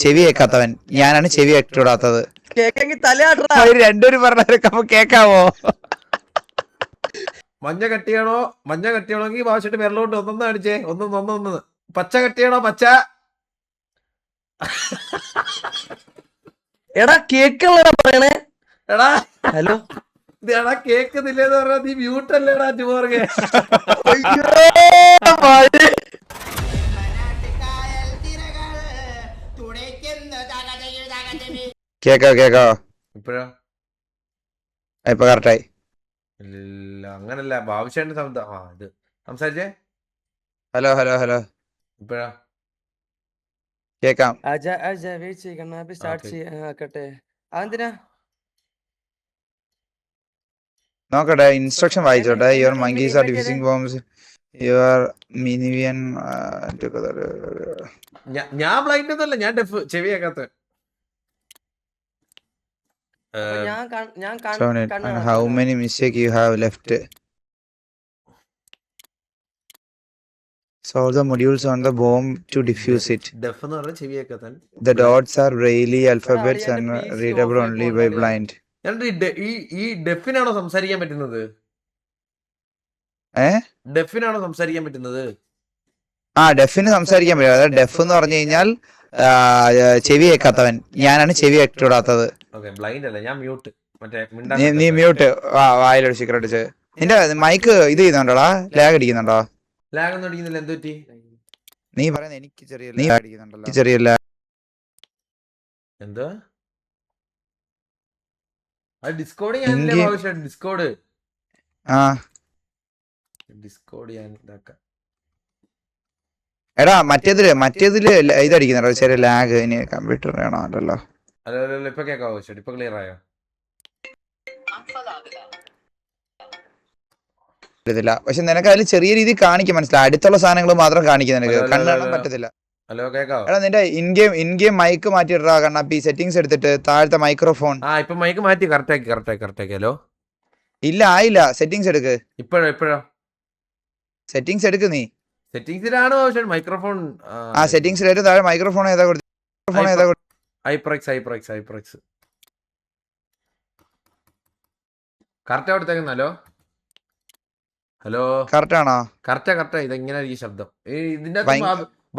ചെവി കേൾക്കാത്തവൻ. ഞാനാണ് ചെവി ഇട്ടിടാത്തത്. രണ്ടുപേരും പറഞ്ഞ കേക്കാവോ? മഞ്ഞ കട്ടിയാണെങ്കിൽ ഭാഷയുടെ വിരലോട്ട് ഒന്നൊന്ന് കാണിച്ചേ. ഒന്ന് പച്ച കട്ടിയാണോ? പച്ച. എടാ കേക്കല്ലടാ പറയണേ. എടാ ഹലോ എടാ കേക്കുന്നില്ലെന്ന് പറഞ്ഞാ നീ മ്യൂട്ടല്ലേടാ ചുമർക്കെ. കേക്കാ ഇപ്പഴാ ഇപ്പൊ കറക്റ്റായി. ഇല്ല അങ്ങനല്ല, ഭാവിഷേന്റെ ശബ്ദം. ഇത് സംസാരിച്ചേ. ഹലോ ഹലോ ഹലോ ഇപ്പഴാ കേക്കാം. നോക്കട്ടെ, ഇൻസ്ട്രക്ഷൻ വായിച്ചോട്ടെ. Your monkeys are defusing bombs. Your minion. ഞാൻ ബ്ലൈൻഡ് ഒന്നല്ല, ഞാൻ ഡെഫ്, ചെവി കേൾക്കാത്ത. How many mistakes you have left? Solve the modules on the bomb to defuse it. Deaf എന്ന് പറഞ്ഞാൽ ചെവി കേൾക്കാത്തൻ. The dots are Braille alphabets and readable only by blind. ഈ ഡെഫിനാണോ സംസാരിക്കാൻ പറ്റുന്നത്? ഡെഫിനാണോ സംസാരിക്കാൻ പറ്റുന്നത്? ഡെഫിന് സംസാരിക്കാൻ പറ്റും. അതായത് ഡെഫ് എന്ന് പറഞ്ഞു കഴിഞ്ഞാൽ ചെവി കേൾക്കാത്തവൻ. ഞാനാണ് ചെവി ഇട്ടിടാത്തത്. ബ്ലൈൻഡ് അല്ല, ഞാൻ മ്യൂട്ട്. നീ മ്യൂട്ട്. വായിലൊരു സിഗരറ്റ് അടിച്ച്. നിന്റെ മൈക്ക് ഇത് ചെയ്യുന്നുണ്ടോടാ? ലാഗ് അടിക്കുന്നുണ്ടോ? ലാഗ് ഒന്നും അടിക്കുന്നില്ല. എന്ത് പറ്റി? നീ പറയുന്നത് എനിക്ക് ചെറിയ ലാഗ്. എന്താ ഡിസ്കോഡ്? ഞാൻ ഡിസ്കോഡ് ഞാൻ ഇതാക്കാം. എടാ മറ്റേതില് ഇതടിക്കുന്നുണ്ടോ? ചെറിയ ലാഗ്. ഇനി കമ്പ്യൂട്ടറിനാണോ? അല്ലല്ലോ. അല്ല ഇപ്പൊ കേക്കാവോ? ഇപ്പൊ ക്ലിയർ ആയോ? പക്ഷെ നിനക്ക് അതിൽ ചെറിയ രീതിയിൽ കാണിക്കും, മനസ്സിലായി. അടുത്തുള്ള സാധനങ്ങൾ മാത്രം കാണിക്കും, നിനക്ക് കണ്ണ് കാണാൻ പറ്റത്തില്ല. ഹലോ കേക്കാവോ? എടാ നിന്റെ ഇൻഗെയിം മൈക്ക് മാറ്റിയിട്ടാ കണ്ണാപ്പി. സെറ്റിംഗ്സ് എടുത്തിട്ട് താഴത്തെ മൈക്രോഫോൺ. ഇപ്പൊ മൈക്ക് മാറ്റി കറക്റ്റാക്കി. ഹലോ ഇല്ല, ആയില്ല. സെറ്റിംഗ്സ് എടുക്ക്. ഇപ്പോഴോ സെറ്റിംഗ്സ് എടുക്ക്. നീ സെറ്റിംഗ്സിലാണ് മൈക്രോഫോൺ. സെറ്റിംഗ്സിൽ താഴെ മൈക്രോഫോൺ ഏതാ കൊടുത്തത്? ഹൈപ്രക്സ് കറക്റ്റാ കൊടുത്തേക്കുന്ന. ഹലോ കറക്റ്റ് ആണോ? കറക്റ്റാ. ഇതെങ്ങനെ ഈ ശബ്ദം ഇതിന്റെ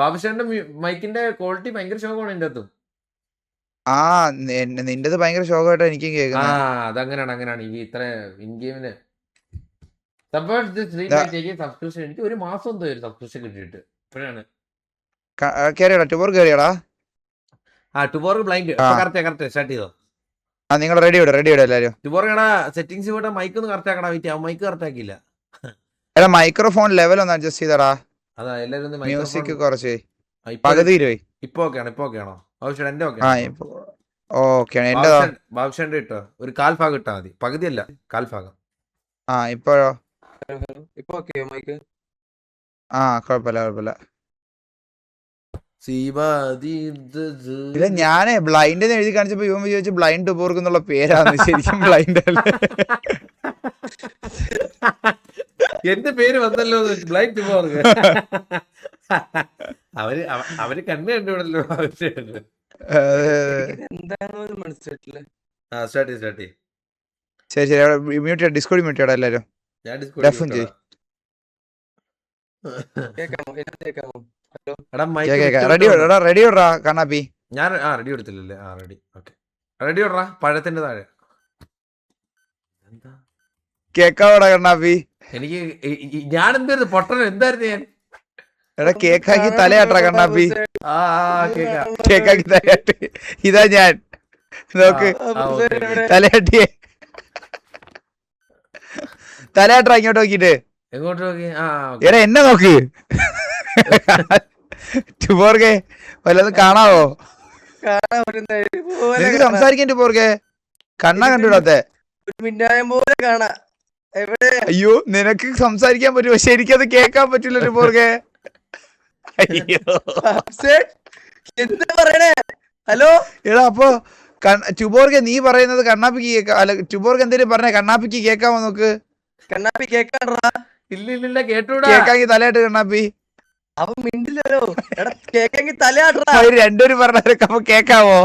ബാബുഷേന്റെ മൈക്കിന്റെ ക്വാളിറ്റി ഭയങ്കര ശോകമാണ് ഇതിന്റെ അകത്തും. നിന്റേത് ഭയങ്കര ശോകമായിട്ട് എനിക്കും കേൾക്കുന്നത്. അതങ്ങനെയാണ്. ഈ ഇത്ര ഇൻഗെയിമിന് സബ്സ്ക്രിപ്ഷൻ എനിക്ക് ഒരു മാസം എന്തോ ഒരു സബ്സ്ക്രിപ്ഷൻ കിട്ടിയിട്ട് ഇപ്പോഴാണ്. കേറിയടാ. ടുബോർ ബ്ലൈൻഡ് കറക്റ്റ് സ്റ്റാർട്ട് ചെയ്തോ? നിങ്ങൾ റെഡി എല്ലാരും. ടുബോർക്കടാ സെറ്റിംഗ്സ് ഇവിടെ മൈക്ക് ഒന്ന് കറക്റ്റ് ആക്കടാ. മൈക്ക് കറക്റ്റ് ആക്കിയില്ല. എടാ മൈക്രോഫോൺ ലെവൽ ഒന്ന് അഡ്ജസ്റ്റ് ചെയ്തടാ. അതാ എല്ലാരും മ്യൂസിക് കുറച്ച് പകുതി. ഇപ്പൊ ഓക്കെയാണോ? എന്റെ ബാബുഷേന്റെ ഇട്ടോ ഒരു കാൽഭാഗം ഇട്ടാ മതി. പകുതിയല്ല, കാൽഭാഗം. ഇപ്പോഴോ? ഇപ്പൊ മൈക്ക് കുഴപ്പമില്ല. ഇല്ല, ഞാനേ ബ്ലൈൻഡ് എഴുതി കാണിച്ചപ്പോ ഇവൻ ചോദിച്ചു ബ്ലൈൻഡ് ടുബോർക്ക് എന്നുള്ള പേരാണ്. ശരിക്കും ബ്ലൈൻഡ് അല്ല. എന്റെ പേര് വന്നല്ലോ ബ്ലൈൻഡ് ടുബോർക്ക്. അവര് കണ്ടുവിടല്ലോ. എന്താണെന്ന് മനസ്സിലായിട്ടില്ല. സ്റ്റാർട്ട്. ശരി ഡിസ്കോഡ് മ്യൂട്ട് ചെയ്യടാ എല്ലാരും. റെഡി കണ്ണാപ്പി. ഞാൻ റെഡി എടുത്തില്ലല്ലേ? റെഡി ഓടാ. പഴത്തിന്റെ താഴെ കേക്കാവടാ കണ്ണാപ്പി. എനിക്ക് ഞാൻ എന്തായിരുന്നു പൊട്ടൻ? എന്തായിരുന്നു ഞാൻ? എടാ കേക്കാക്കി തലയാട്ടാ കണ്ണാപ്പി. കേക്കാക്കി തലയാട്ട്. ഇതാ ഞാൻ. നോക്ക്, തലയാട്ടിയേ. തലയാട്ടാ. ഇങ്ങോട്ട് നോക്കിട്ട്. എങ്ങോട്ട് നോക്കി? എടാ എന്നെ നോക്ക്. ടുബോർക്കെ വല്ലതും കാണാവോ? നിനക്ക് സംസാരിക്കാൻ ടുബോർക്കെ കണ്ണാ കണ്ടുവിടാത്തെ. അയ്യോ നിനക്ക് സംസാരിക്കാൻ പറ്റും, പക്ഷെ എനിക്കത് കേക്കാൻ പറ്റില്ല ടുബോർക്കെ. അയ്യോ എന്താ പറയണേ? ഹലോ എടാ അപ്പൊ ടുബോർക്കെ നീ പറയുന്നത് കണ്ണാപ്പിക്ക് കേൾക്കാം. അല്ല ടുബോർക്ക് എന്തേലും പറഞ്ഞ കണ്ണാപ്പിക്ക് കേക്കാമോ? നോക്ക്. കണ്ണാപ്പി കേക്കാണ്ടാ. ഇല്ല കേട്ടൂടാ. കേക്കാങ്കി തലയാട്ട് കണ്ണാപ്പി. അവൻ മിണ്ടില്ലല്ലോ. എടാ കേക്കെങ്കിൽ തലയാട്ടാ. അവര് രണ്ടുപേരും പറഞ്ഞവരൊക്കെ അപ്പൊ കേക്കാവോ?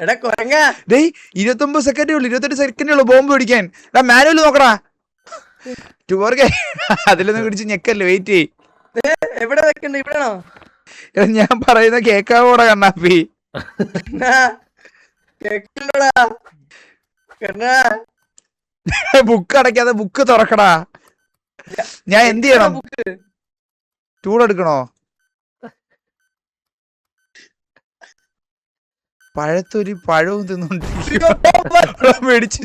എടാ കൊരങ്ങ. 29 സെക്കൻഡേ ഉള്ളു, 28 സെക്കൻഡേ ഉള്ളു ബോംബ് പിടിക്കാൻ. മാനുവൽ നോക്കടാ. ടുബോർഗെ അതിലൊന്നും പിടിച്ച് ഞെക്കല്ലേ, വെയിറ്റ് ചെയ്. എവിടെ വെക്കണ്ട? ഇവിടെയാണോ? ഞാൻ പറയുന്ന കേക്കാവോടാ കണ്ണാപ്പി? കേക്കണ്ടോടാ ബുക്ക് അടയ്ക്കാതെ ബുക്ക് തുറക്കടാ. ഞാൻ എന്ത് ചെയ്യണം? ടൂൾ എടുക്കണോ? പഴത്തൊരു പഴവും തിന്നോണ്ടിരിക്കും മേടിച്ച്.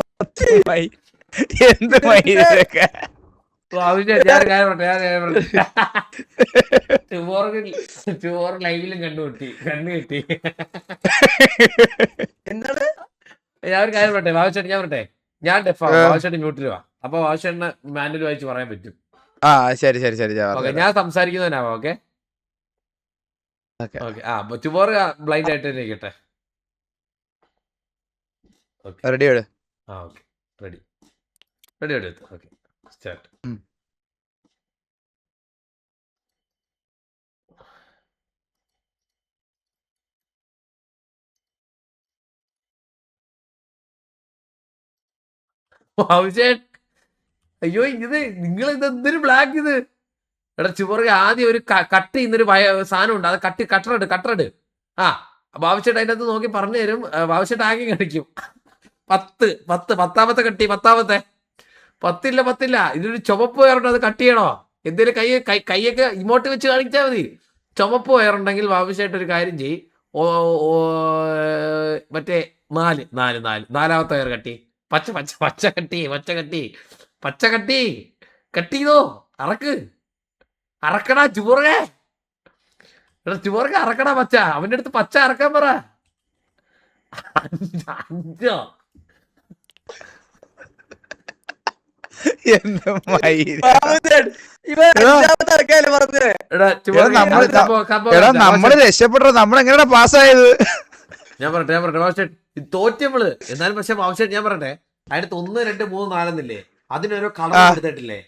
എന്ത് മൈതൊക്കെ ലൈവിലും കണ്ണു കിട്ടി. എന്താണ്? ഞാൻ ഒരു കാര്യം പറട്ടെ വാവശ്ശേട്ട്, ഞാൻ പറട്ടെ, ഞാൻ വാവശ്ശേട്ട് മ്യൂട്ടിലുവാ. അപ്പൊ വാവശ്ശേട്ടിന് മാനുവൽ വായിച്ച് പറയാൻ പറ്റും. ശരി. ഞാൻ സംസാരിക്കുന്നതിനാവാ. ഓക്കെ. ചുവോർ ബ്ലൈൻഡ് ആയിട്ട് ഇരിക്കട്ടെ. Ready ready. Okay, start. അയ്യോ, ഇത് നിങ്ങൾ ഇതെന്തൊരു ബ്ലാക്ക് ഇത്. എടാ ചുവറി ആദ്യം ഒരു കട്ട് ചെയ്യുന്നൊരു സാധനം ഉണ്ട്. അത് കട്ടറട്. ബാബുച്ചേട്ട് അതിൻ്റെ അകത്ത് നോക്കി പറഞ്ഞു തരും. ബാബുച്ചേട്ട് ആകെ കടിക്കും. 10 പത്താമത്തെ കട്ടി. 10 ഇതിനൊരു ചുമപ്പ് വയറുണ്ട്, അത് കട്ട് ചെയ്യണോ? എന്തേലും കൈയൊക്കെ ഇമോട്ട് വെച്ച് കാണിച്ചാൽ മതി. ചുമപ്പ് വയറുണ്ടെങ്കിൽ ബാബുച്ചേട്ട് ഒരു കാര്യം ചെയ്യും. മറ്റേ 4 നാലാമത്തെ വയർ കട്ടി. പച്ച കട്ടി കട്ട് ചെയ്തോ. അറക്കടാ ചുവറേ. ചുവർക്ക് അറക്കടാ പച്ച. അവന്റെ അടുത്ത് പച്ച അറക്കാൻ പറ. 5 നമ്മള് രക്ഷപ്പെട്ടോ? നമ്മളെങ്ങനെയാ പാസ്സായത്? ഞാൻ പറട്ടെ തോറ്റമ്മള് എന്നാലും. പക്ഷെ ആവശ്യമായിട്ട് ഞാൻ പറട്ടെ, അതിനകത്ത് 1 2 3 4 അതിനൊരു കളർ എടുത്തിട്ടില്ലേ?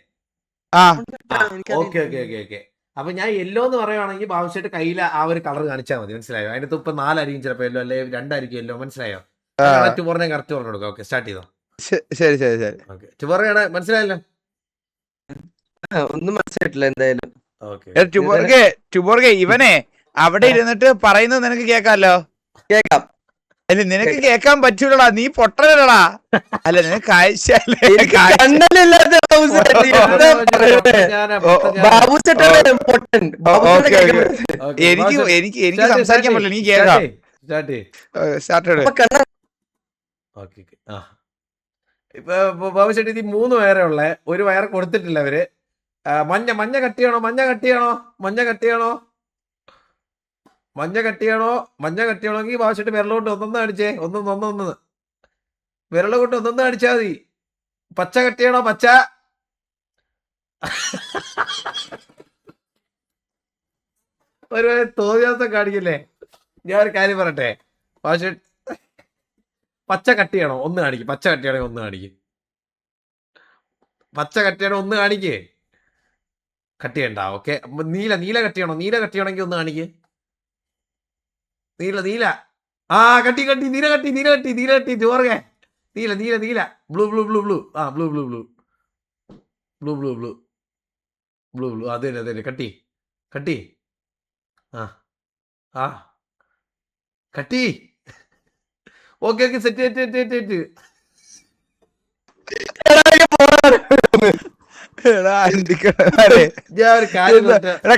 ഓക്കെ. അപ്പൊ ഞാൻ യെല്ലോ എന്ന് പറയുവാണെങ്കിൽ ആവശ്യമായിട്ട് കയ്യിൽ ആ ഒരു കളർ കാണിച്ചാൽ മതി. മനസ്സിലായോ? അതിനകത്ത് ഇപ്പൊ 4 ആയിരിക്കും ചിലപ്പോ യെല്ലോ, അല്ലെ 2 ആയിരിക്കും യെല്ലോ. മനസ്സിലായോ? ചുവറിനെ കറക്റ്റ് പറഞ്ഞു കൊടുക്കാം. ഓക്കെ, സ്റ്റാർട്ട് ചെയ്തോ. ശരി. ഓക്കെ, ചുവറയാണ്. മനസ്സിലായല്ലോ? ഒന്നും മനസ്സിലായിട്ടില്ല എന്തായാലും. ടുബോർഗെ ഇവനെ അവിടെ ഇരുന്നിട്ട് പറയുന്നത് നിനക്ക് കേക്കാലോ? കേക്കാം. അല്ല, നിനക്ക് കേക്കാൻ പറ്റൂലടാ, നീ പൊട്ടലടാ. അല്ല, നിനക്ക് കാഴ്ച എനിക്ക് സംസാരിക്കാൻ പറ്റില്ല. നീ കേൾക്കാം. ഇപ്പൊ ബാബുശെട്ടി, ഇത് 3 വയറേ ഉള്ളേ. ഒരു വയർ കൊടുത്തിട്ടില്ല അവര്. മഞ്ഞ കട്ടിയാണോ? മഞ്ഞ കട്ടിയാണെങ്കിൽ ബാബുശെട്ടി വിരലോട്ട് ഒന്നൊന്ന് അടിച്ചേ. ഒന്ന് വിരലോട്ട് ഒന്നൊന്ന് അടിച്ചാ മതി. പച്ച കട്ടിയാണോ? പച്ച. ഒരു തോന്നിയാസം കാണിക്കില്ലേ? ഞാൻ ഒരു കാര്യം പറയട്ടെ, ബാബുശെട്ടി പച്ച കട്ടിയാണോ? ഒന്ന് കാണിക്കും. പച്ച കട്ടിയാണെങ്കിൽ ഒന്ന് കാണിക്കും. പച്ച കട്ടിയാണോ? ഒന്ന് കാണിക്കേ. കട്ടിയണ്ട. ഓക്കെ. നീല കട്ടിയാണെങ്കിൽ ഒന്ന് കാണിക്ക്. നീല കട്ടി. നീല കട്ടി ചോറുകെ. നീല ബ്ലൂ ബ്ലൂ. അതെ കട്ടി. കട്ടി. Okay, set.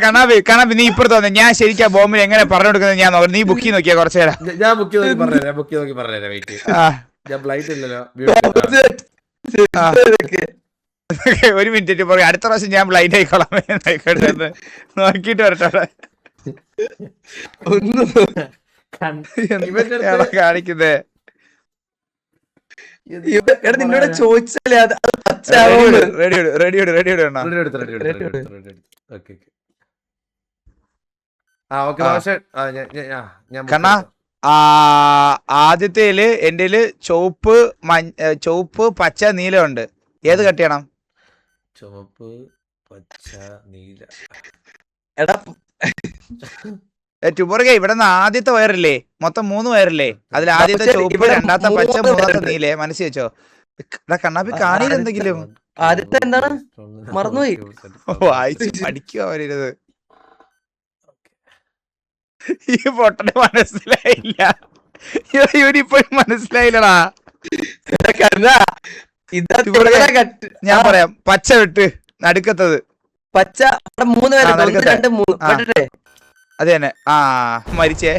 കണ്ണാപ്പി നീ ഇപ്പുറത്ത് വന്നേ. ഞാൻ ശരിക്കും ബോംബിൽ എങ്ങനെ പറഞ്ഞു കൊടുക്കുന്നത് ഞാൻ നോക്കാം. നീ ബുക്ക് നോക്കിയാ കുറച്ചു നേരം. ഞാൻ ബുക്ക് നോക്കി പറഞ്ഞുതരാം. വെയിറ്റ്. ഞാൻ ബ്ലൈറ്റ് ഇല്ലല്ലോ. ഒരു മിനിറ്റ് പോയി. അടുത്ത പ്രാവശ്യം ഞാൻ ബ്ലൈൻഡ് ആയിക്കോളാം. നോക്കിട്ട് വരട്ടെ. കാണിക്കുന്നേ നിന്നോട് ചോദിച്ചല്ലേ അത് റെഡി. കണ്ണാ, ആദ്യത്തേല് എന്റെ ചുവപ്പ് പച്ച നീല ഉണ്ട്. ഏത് കട്ട് ചെയ്യണം? ചുവപ്പ് പച്ച നീല. എടാ ടുബോർഗെ ഇവിടെ നിന്ന് ആദ്യത്തെ വയറില്ലേ, മൊത്തം 3 വയറില്ലേ, അതിൽ ആദ്യത്തെ ചുവപ്പ്, രണ്ടാമത്തെ പച്ച, മൂന്നാമത്തെ നീലേ, മനസ്സിൽ വെച്ചോ. എടാ കണ്ണാപ്പി കാണിയിൽ എന്തെങ്കിലും ആദ്യത്തെ എന്താണ് മറന്നുപോയി. വായിച്ച് പഠിക്കുക അവരിത്. ഈ പൊട്ടനെ മനസ്സിലായില്ല, ഇവനിപ്പോഴും മനസ്സിലായില്ലടാ. ഞാൻ പറയാം, പച്ച വിട്ട് നടുക്കത്തത് പച്ച 3 പേര് 2 3 അത് തന്നെ. ആ മരിച്ചേ.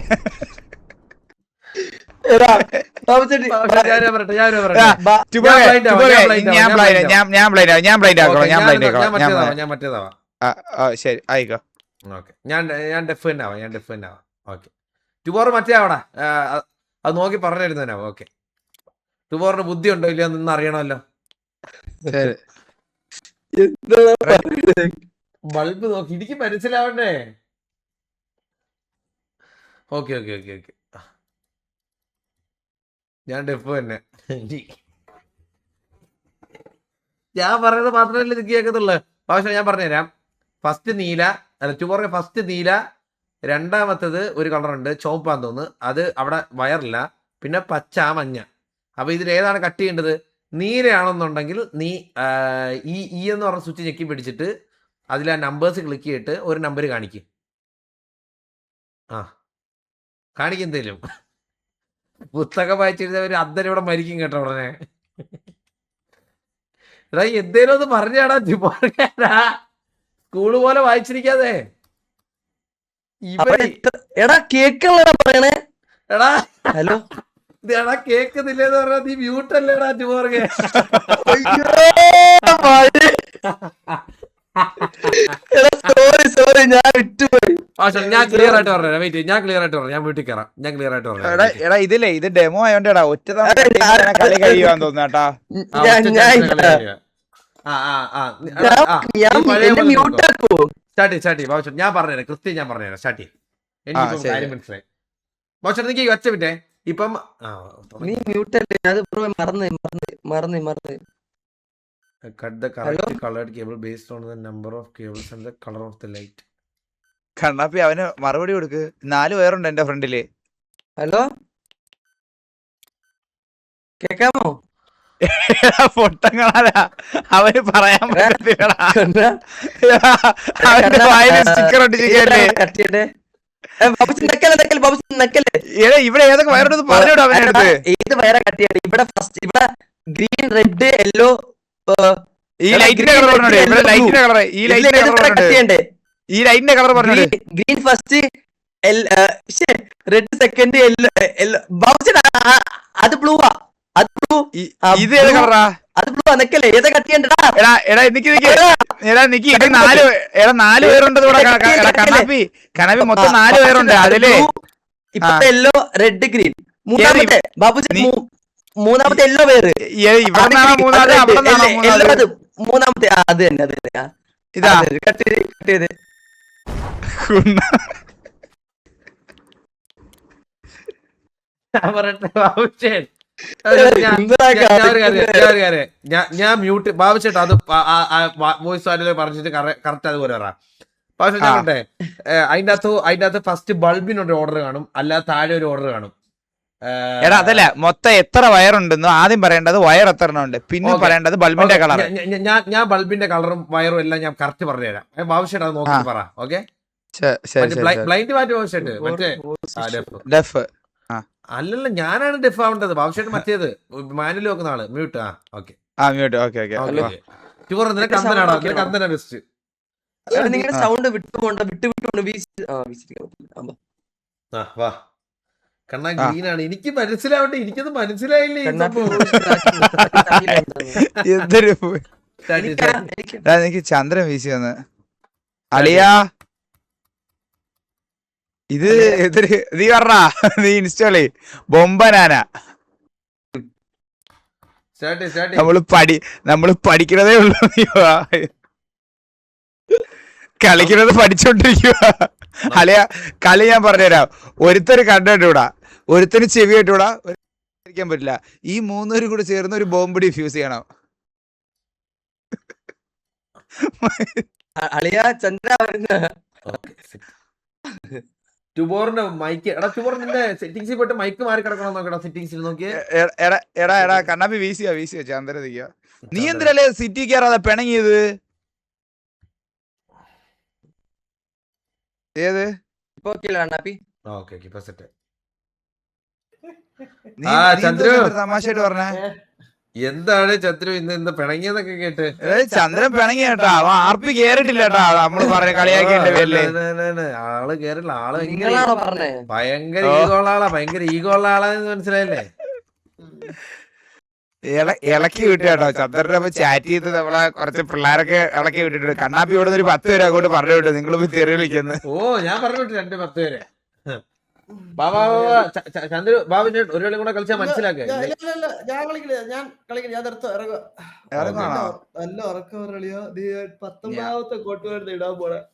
ശരി ആയിക്കോ. ഞാൻ ഡെഫ് തന്നെ ആവാം. ഓക്കെ ടുബോർ മറ്റേ ആവടാ, അത് നോക്കി പറഞ്ഞിരുന്നേനാവും. ഓക്കെ ടുബോറിന് ബുദ്ധി ഉണ്ടോ ഇല്ലയോ എന്ന് അറിയണമല്ലോ. ബൾബ് നോക്കി എനിക്ക് മനസ്സിലാവണ്ടേ. ഓക്കെ ഞാൻ ഡെഫ് തന്നെ. ഞാൻ പറയുന്നത് മാത്രമല്ലേ നിക്ക് കേൾക്കത്തുള്ളു. പക്ഷെ ഞാൻ പറഞ്ഞുതരാം. ഫസ്റ്റ് നീല, അല്ല ടുബോറിന് ഫസ്റ്റ് നീല, രണ്ടാമത്തത് ഒരു കളറുണ്ട് ചുവപ്പാന്ന് തോന്നുന്നു, അത് അവിടെ വയറില്ല. പിന്നെ പച്ച, മഞ്ഞ. അപ്പൊ ഇതിൽ ഏതാണ് കട്ട് ചെയ്യേണ്ടത്? നീലയാണെന്നുണ്ടെങ്കിൽ നീ ഈ എന്ന് പറഞ്ഞ സ്വിച്ച് ഞെക്കി പിടിച്ചിട്ട് അതിൽ ആ നമ്പേഴ്സ് ക്ലിക്ക് ചെയ്തിട്ട് ഒരു നമ്പർ കാണിക്കും. കാണിക്കെന്തേലും പുസ്തകം വായിച്ചിരുന്നവർ അന്നേരം ഇവിടെ മരിക്കും കേട്ടോ ഉടനെ. എടാ എന്തേലും ഒന്ന് പറഞ്ഞാടാ സ്കൂള് പോലെ വായിച്ചിരിക്കാതെ. എടാ കേക്കല്ലടാ പറയണേ. എടാ ഹലോ എടാ കേക്കുന്നില്ലേന്ന് പറഞ്ഞാ നീ മ്യൂട്ടല്ലേടാ ടുബോർഗെ. സോറി ഞാൻ വിട്ടുപോയി. ഞാൻ ക്ലിയർ ആയിട്ട് പറഞ്ഞു. വെയിറ്റ്, ഞാൻ ക്ലിയർ ആയിട്ട് പറഞ്ഞു. ഞാൻ വീട്ടിൽ കയറാം. ഞാൻ ക്ലിയർ ആയിട്ട് പറഞ്ഞു. എടാ ഇതില്ലേ, ഇത് ഡെമോ ആയോണ്ടാ ഒറ്റ കളി കഴിയുവാന്ന് തോന്നുന്നാട്ടാ. ഞാൻ പറഞ്ഞുതരാം, കൃത്യം ഞാൻ പറഞ്ഞുതരാം. സ്റ്റാർട്ട് ചെയ്യും. എനിക്കിപ്പോ കാര്യം മനസ്സിലായി. മോശം എനിക്ക് ഒച്ച വിട്ടേ. ഇപ്പം നീ മ്യൂട്ടല്ലേ, അത് മറന്ന് cut the correct colored cable based on the number of cables and the color of the light. കണ്ണാപ്പി അവന് മറുപടി കൊടുക്ക്. 4 പേരുണ്ട് എന്റെ ഫ്രണ്ടില്. ഹലോ കേക്കാമോ? പൊട്ടങ്ങളാ, അവന് പറയാൻ പറ്റത്തില്ലടാ. അവന്റെ വായില് സ്റ്റിക്കർ ഒട്ടിച്ചിരിക്കല്ലേ. ഇവിടെ ഏതൊക്കെ വയറുണ്ടെന്ന് പറഞ്ഞോടോ അവനടുത്ത്. ഏത് വയറാ കട്ട് ചെയ്യണ്ടേ? ഇവിടെ ഫസ്റ്റ് ഇവിടെ ഗ്രീൻ, റെഡ്, യെല്ലോ, ഈ ലൈറ്റിന്റെ കളർ പറഞ്ഞോടെ. ഇവിടെ ലൈറ്റിന്റെ കളർ, ഈ ലൈറ്റിന്റെ കളർ പറഞ്ഞോടെ. ഈ ലൈറ്റിന്റെ കളർ പറഞ്ഞോടെ. Green first, red second, yellow. അത് ബ്ലൂവാ. അത് ബ്ലൂ. ഇത് ഏത് കളറാ? അത് ബ്ലൂ. നിക്കല്ലേ, ഏതാ കട്ട് ചെയ്യണ്ടടാ? എടാ നിക്ക് ഇത് 4 പേരുണ്ട് ഇവിടെ. കണ്ണാപ്പി മൊത്തം 4 പേരുണ്ട് അതില്. ഇപ്പൊ യെല്ലോ, റെഡ്, ഗ്രീൻ. മൂന്നാമത്തെ ബാബുജി, മൂന്നാമത്തെ യെല്ലോ പേര് മൂന്നാമത്തെ. അത് തന്നെ ഇതാ കട്ട് ചെയ്ത്. ഞാൻ മ്യൂട്ട് ബാബുച്ചേട്ടാ, അത് വോയിസ് പറഞ്ഞിട്ട് കറക്റ്റ് അതുപോലെ പറയാം. പക്ഷെ ഞാൻ പറട്ടെ, അതിന്റെ അകത്ത് ഫസ്റ്റ് ബൾബിനൊരു ഓർഡർ കാണും, അല്ലാതെ താഴെ ഒരു ഓർഡർ കാണും. എടാ അതല്ല, മൊത്തം എത്ര വയറുണ്ടെന്ന് ആദ്യം പറയേണ്ടത്. വയർ എത്ര എണ്ണം ഉണ്ട്, പിന്നെ പറയേണ്ടത് ബൾബിന്റെ കളർ. ഞാൻ ബൾബിന്റെ കളറും വയറും എല്ലാം ഞാൻ കറക്റ്റ് പറഞ്ഞുതരാം. ബാബുച്ചേട്ടാ അത് നോക്കി പറ. ഓക്കെ ബ്ലൈൻഡ് മാറ്റി ബാബുച്ചേട്ട്. മറ്റേ ഡെഫ് അല്ലല്ല, ഞാനാണ് ഡെഫ് ആവേണ്ടത്. ബാബുച്ചേട്ട് മറ്റേത് മാനുവൽ വെക്കുന്ന ആള്. മ്യൂട്ട്. ഓക്കെ നിനക്ക് അന്തനാ ബെസ്റ്റ്. നിങ്ങളുടെ സൗണ്ട് വിട്ടുകൊണ്ട് വാ കണ്ണാ, ഗ്രീനാണ്. എനിക്ക് മനസ്സിലാവട്ടെ, എനിക്കത് മനസ്സിലായില്ലേ. എനിക്ക് ചന്ദ്രൻ വീശി വന്ന് അളിയാ. ഇത് നീ പറഞ്ഞാ, നീ ഇൻസ്റ്റാള് ബൊമ്പനാന. നമ്മള് പഠിക്കണതേ ഉള്ളൂ. കളിക്കുന്നത് പഠിച്ചോണ്ടിരിക്കുക. അളിയ കളി ഞാൻ പറഞ്ഞുതരാം. ഒരുത്തര് കണ്ടിട്ടൂടാ, ഒരുത്തന് ചെവി ആയിട്ടൂടാ, ിക്കാൻ പറ്റില്ല. ഈ 3 പേരും കൂടെ ചേർന്ന് ഒരു ബോംബ് ഡിഫ്യൂസ് ചെയ്യണം. അളിയ ചന്ദ്ര വരുന്ന ടുബോറിന്റെ മൈക്ക് എടാ ടുബോർ നിന്റെ സെറ്റിംഗ്സിൽ പോയിട്ട് മൈക്ക് മാറി കിടക്കണം നോക്കടാ സെറ്റിംഗ്സിൽ നോക്കിയേ എടാ കണ്ണാപ്പി വീശിയോ ചന്ദ്ര നിൽക്കുക. നീ എന്തിനല്ലേ സിറ്റി കയറാതെ പിണങ്ങിയത്? ഏത് ഇപ്പൊ കണ്ണാപ്പി ഓക്കെ ഇപ്പൊ സെറ്റ്. നീ ചന്ദ്രു തമാശയായിട്ട് പറഞ്ഞേ എന്താണ് ചന്ദ്രു ഇന്ന് പിണങ്ങിയതൊക്കെ കേട്ട്? ചന്ദ്രൻ പിണങ്ങി കേട്ടാ, അവൻ ആർപ്പി കേറിട്ടില്ല കേട്ടാ. നമ്മള് പറഞ്ഞ കളിയാക്കിന്റെ പേരില് ആള് കേറില്ല. ആള് നിങ്ങളാണോ പറഞ്ഞേ? ഭയങ്കര ഈഗോ ഉള്ള ആളാ, ഭയങ്കര ഈഗോ ഉള്ള ആളാന്ന് മനസ്സിലായില്ലേ? ഇളക്കി വിട്ടു കേട്ടോ. ചന്ദ്രന്റെ ഒപ്പം ചാറ്റ് ചെയ്ത് നമ്മളെ കുറച്ച് പിള്ളേരൊക്കെ ഇളക്കി വിട്ടിട്ടുണ്ട്. കണ്ണാപ്പി ഇവിടെ നിന്ന് ഒരു 10 പേര് അങ്ങോട്ട് പറഞ്ഞു വിട്ടു, നിങ്ങൾ പോയി തെറി വിളിക്കുന്നു. ഞാൻ പറഞ്ഞു വിട്ടു 2-10 പേരെ. ബാബാ ചന്ദ്രു ബാബു ഒരു കളി കൂടെ കളിച്ചാൽ മനസ്സിലാക്കുക. ഞാൻ കളിക്കില്ല, ഞാൻ നേരത്തെ ഇറങ്ങുക. നല്ല ഉറക്കം കളിയാ. 19ാമത്തെ കോട്ടുകാരുടെ ഇടാൻ പോണെ.